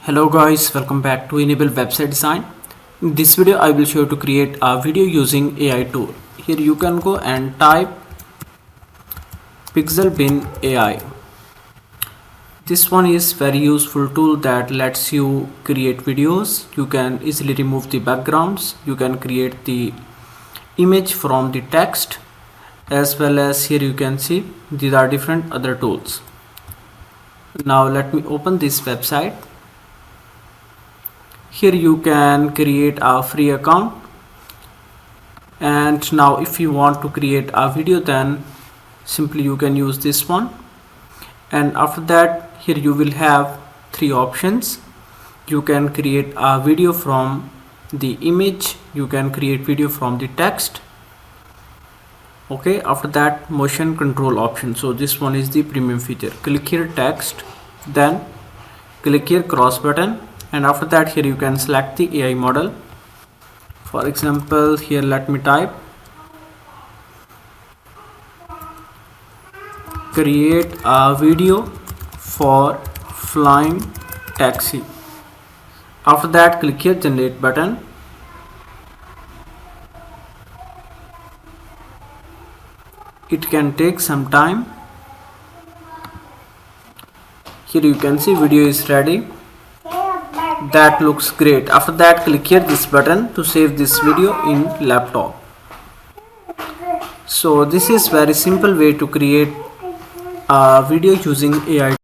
Hello guys, welcome back to Enable Website Design. In this video I will show you to create a video using AI tool. Here you can go and type Pixelbin AI. This one is very useful tool that lets you create videos. You can easily remove the backgrounds. You can create the image from the text, as well as here you can see these are different other tools. Now let me open this website. Here you can create a free account, and now if you want to create a video, then simply you can use this one. And after that, here you will have three options. You can create a video from the image, you can create video from the text. Okay, after that, motion control option. So this one is the premium feature. Click here text, then click here cross button, and after that here you can select the AI model. For example, here let me type create a video for flying taxi. After that, click here generate button. It can take some time. Here you can see video is ready. That looks great. After that, click here this button to save this video in laptop. So this is very simple way to create a video using AI.